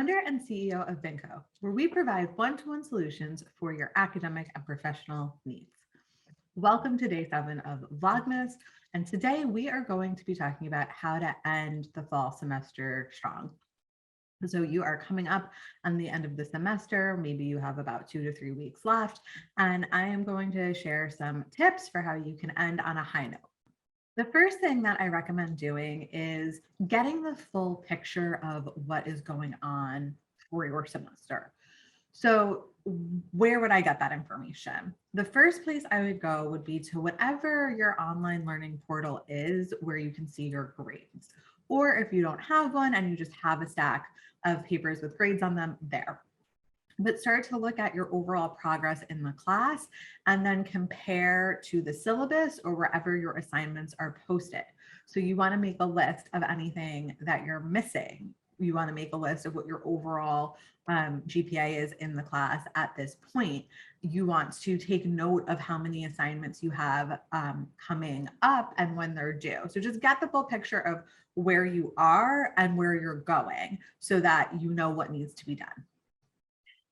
founder and CEO of Vinco, where we provide one-to-one solutions for your academic and professional needs. Welcome to day 7 of Vlogmas, and today we are going to be talking about how to end the fall semester strong. So you are coming up on the end of the semester, maybe you have about 2 to 3 weeks left, and I am going to share some tips for how you can end on a high note. The first thing that I recommend doing is getting the full picture of what is going on for your semester. So where would I get that information? The first place I would go would be to whatever your online learning portal is where you can see your grades. Or if you don't have one and you just have a stack of papers with grades on them, there. But start to look at your overall progress in the class and then compare to the syllabus or wherever your assignments are posted. So you want to make a list of anything that you're missing. You want to make a list of what your overall GPA is in the class at this point. You want to take note of how many assignments you have coming up and when they're due. So just get the full picture of where you are and where you're going so that you know what needs to be done.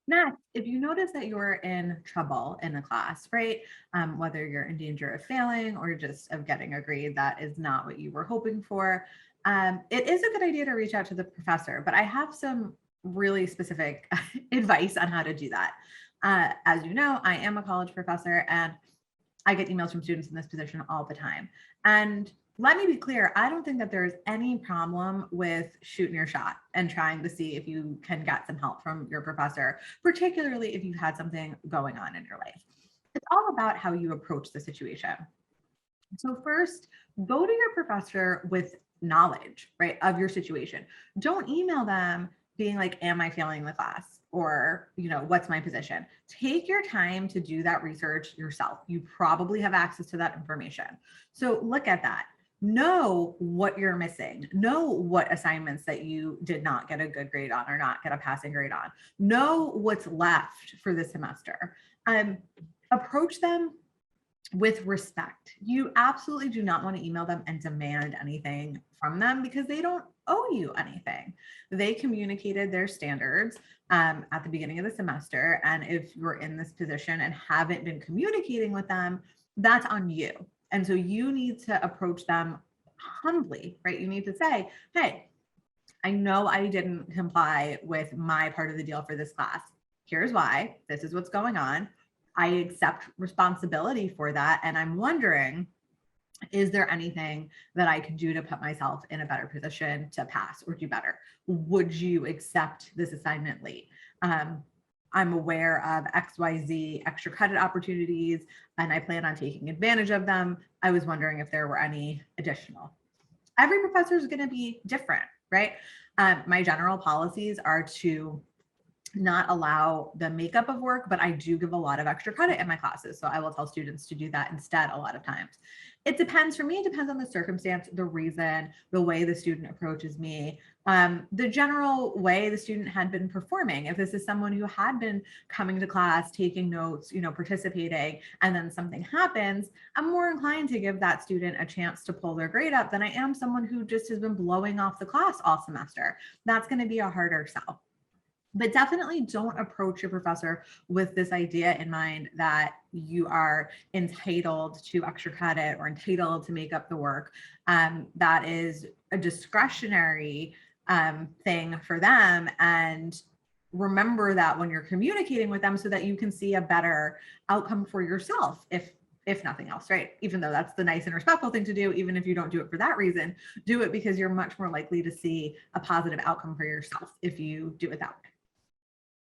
Next, if you notice that you're in trouble in a class, right? Whether you're in danger of failing or just of getting a grade that is not what you were hoping for, it is a good idea to reach out to the professor, but I have some really specific advice on how to do that. As you know, I am a college professor and I get emails from students in this position all the time. And let me be clear, I don't think that there is any problem with shooting your shot and trying to see if you can get some help from your professor, particularly if you've had something going on in your life. It's all about how you approach the situation. So first, go to your professor with knowledge, right, of your situation. Don't email them being like, am I failing the class? Or, what's my position? Take your time to do that research yourself. You probably have access to that information. So look at that. Know what you're missing. Know what assignments that you did not get a good grade on or not get a passing grade on. Know what's left for the semester. Approach them with respect. You absolutely do not want to email them and demand anything from them because they don't owe you anything. They communicated their standards at the beginning of the semester. And if you're in this position and haven't been communicating with them, that's on you. And so you need to approach them humbly, right? You need to say, hey, I know I didn't comply with my part of the deal for this class. Here's why. This is what's going on. I accept responsibility for that. And I'm wondering, is there anything that I could do to put myself in a better position to pass or do better? Would you accept this assignment late? I'm aware of XYZ extra credit opportunities, and I plan on taking advantage of them. I was wondering if there were any additional. Every professor is going to be different, right? My general policies are to not allow the makeup of work, but I do give a lot of extra credit in my classes. So I will tell students to do that instead a lot of times. It depends, for me, it depends on the circumstance, the reason, the way the student approaches me, the general way the student had been performing. If this is someone who had been coming to class, taking notes, participating, and then something happens, I'm more inclined to give that student a chance to pull their grade up than I am someone who just has been blowing off the class all semester. That's going to be a harder sell. But definitely don't approach your professor with this idea in mind that you are entitled to extra credit or entitled to make up the work. That is a discretionary thing for them. And remember that when you're communicating with them so that you can see a better outcome for yourself, if nothing else, right? Even though that's the nice and respectful thing to do, even if you don't do it for that reason, do it because you're much more likely to see a positive outcome for yourself if you do it that way.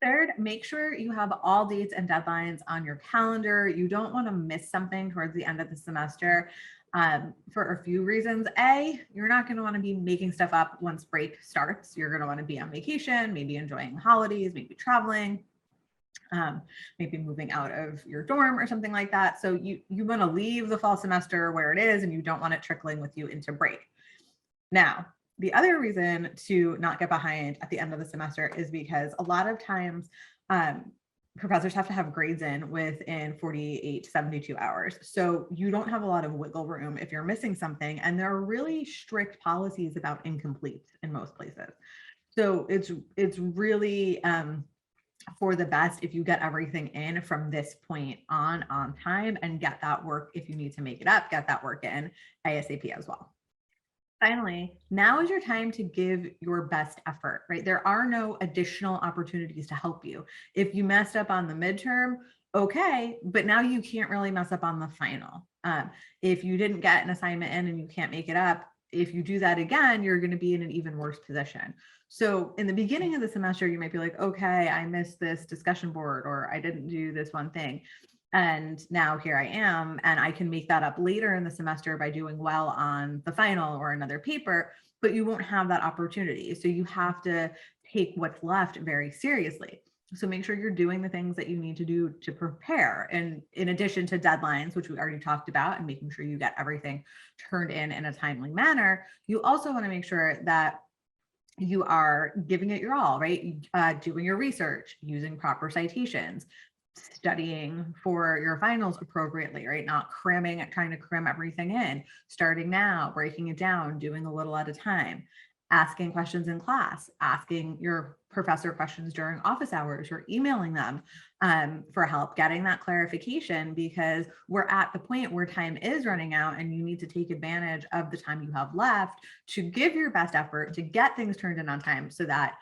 Third, make sure you have all dates and deadlines on your calendar. You don't want to miss something towards the end of the semester for a few reasons. A, you're not going to want to be making stuff up once break starts. You're going to want to be on vacation, maybe enjoying holidays, maybe traveling, maybe moving out of your dorm or something like that. So you want to leave the fall semester where it is and you don't want it trickling with you into break. Now, the other reason to not get behind at the end of the semester is because a lot of times professors have to have grades in within 48 to 72 hours. So you don't have a lot of wiggle room if you're missing something. And there are really strict policies about incomplete in most places. So it's really for the best if you get everything in from this point on time and get that work. If you need to make it up, get that work in ASAP as well. Finally, now is your time to give your best effort, right? There are no additional opportunities to help you. If you messed up on the midterm, okay, but now you can't really mess up on the final. If you didn't get an assignment in and you can't make it up, if you do that again, you're going to be in an even worse position. So in the beginning of the semester, you might be like, okay, I missed this discussion board, or I didn't do this one thing. And now here I am, and I can make that up later in the semester by doing well on the final or another paper, but you won't have that opportunity. So you have to take what's left very seriously. So make sure you're doing the things that you need to do to prepare. And in addition to deadlines, which we already talked about, and making sure you get everything turned in a timely manner, you also want to make sure that you are giving it your all, right? Doing your research, using proper citations, studying for your finals appropriately, right? Not cramming, trying to cram everything in, starting now, breaking it down, doing a little at a time, asking questions in class, asking your professor questions during office hours, or emailing them for help, getting that clarification, because we're at the point where time is running out and you need to take advantage of the time you have left to give your best effort to get things turned in on time so that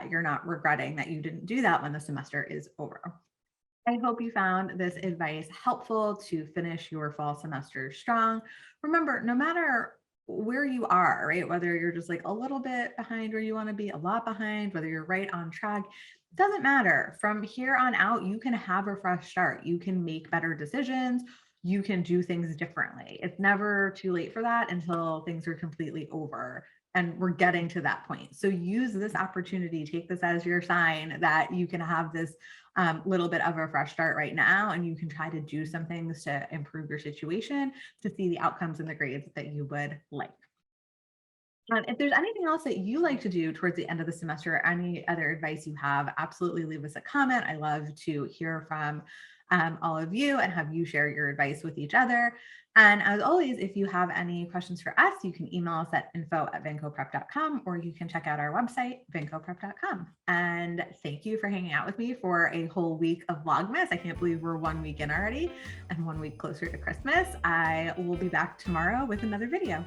you're not regretting that you didn't do that when the semester is over. I hope you found this advice helpful to finish your fall semester strong. Remember, no matter where you are, right? Whether you're just like a little bit behind where you want to be, a lot behind, whether you're right on track, it doesn't matter. From here on out, you can have a fresh start. You can make better decisions. You can do things differently. It's never too late for that until things are completely over. And we're getting to that point. So use this opportunity, take this as your sign that you can have this little bit of a fresh start right now, and you can try to do some things to improve your situation to see the outcomes and the grades that you would like. If there's anything else that you like to do towards the end of the semester, or any other advice you have, absolutely leave us a comment. I love to hear from all of you and have you share your advice with each other. And as always, if you have any questions for us, you can email us at info@vancoprep.com, or you can check out our website, vancoprep.com. And thank you for hanging out with me for a whole week of Vlogmas. I can't believe we're 1 week in already and 1 week closer to Christmas. I will be back tomorrow with another video.